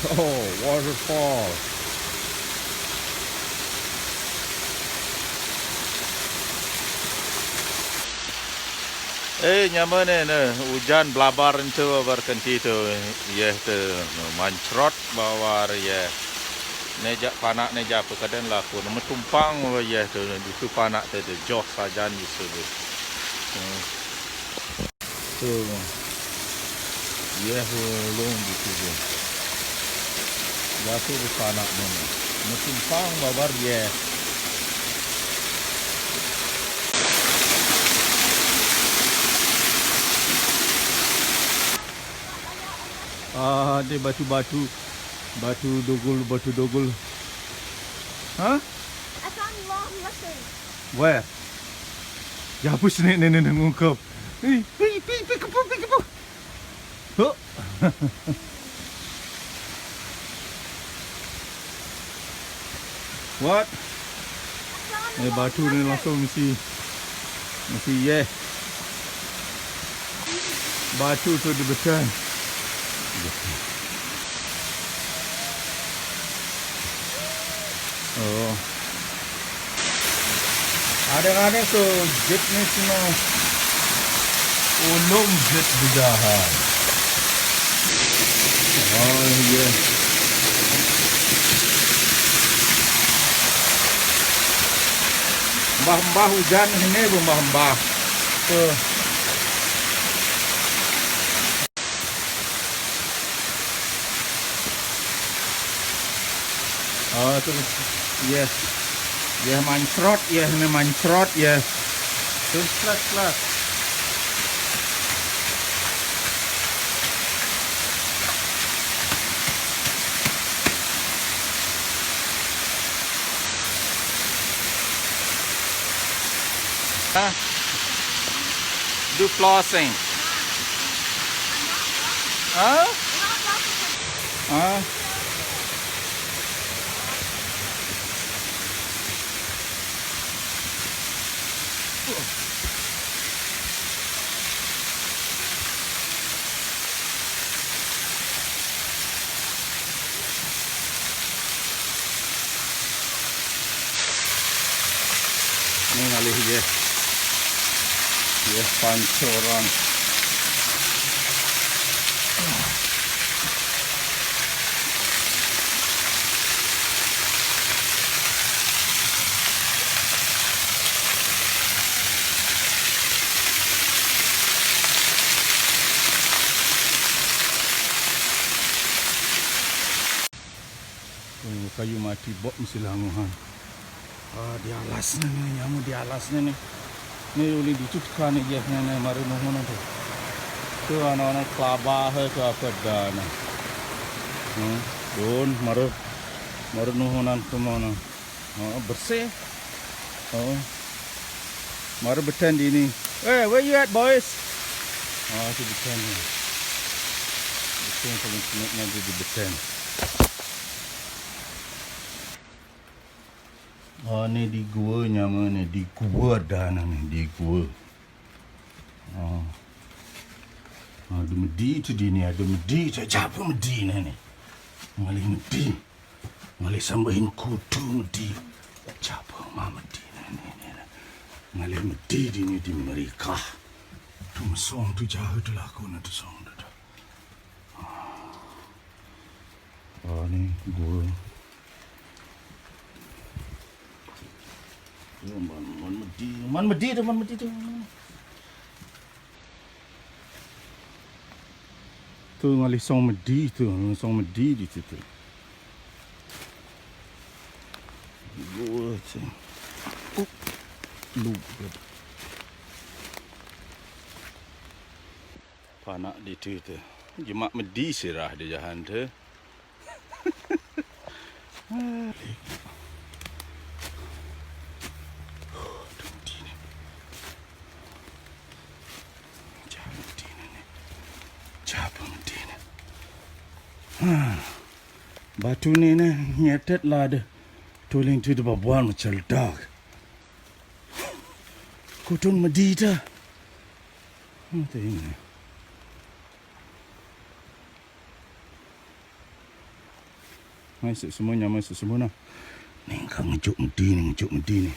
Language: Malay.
Oh, waterfall. Nyaman hujan belabar itu berkenti tu, ya tu mancrot bawar ya. Nejak panak nejak perkadan laku, nama tumpang ya tu, itu panak tu joh saja ni sudah. Tu, ya hulung gitu je. Laku di panak ni, nama tumpang bawar ya. Ada batu-batu, batu dogul. Huh? I found long mushrooms. Where? Ya apa sini ngungkap. Pi. Huh? What? Batu ni langsung mesti yeah. Batu tu dibetan. Oh. Ada tu jet ni semua ulung jet berjalan. Oh yeah. Mbah hujan ini mbah. Tuh. Oh tu yes. Ya mancrot ya, ini mancrot ya. Tu kelas. Do flossing. Ini ngalih je. Ya pancoran. Kayu mati bok mesti languhan. Di alasnya ni, nyamu di alasnya ni. Ni boleh dicutkan ni je ni mari nuhun tu. Tu anak-anak kelabah tu apa dah ni. Don mari nuhunan tu mana. Bersih. Mari bertand di ni. Hey, where you at boys? Tu bertand ni. Bertand paling senang nanti di bertand. Ni di gua nyama ni, di gua dah ni, di gua. Ada medi tu di ni, ada medi tu, siapa medi ni? Ngalih medi, ngalih sambahin kutu medi, siapa mah medi ni? Ngalih medi di ni di mereka. Tu mesong tu jauh tu laku na tu song tu. Ni gua. Man medi tu. Tu ngalih song medi tu, song medi di situ. Gua tu. Lupa. Panak di tu. Jemak medi sirah di jahan tu. Batu ni nyetet lah ada tuling tu berbual macam dak. Kutun medita. Tengok. Masuk semuanya, masuk semua. Ni kau ngejuk medi ni, ngejuk medi ni.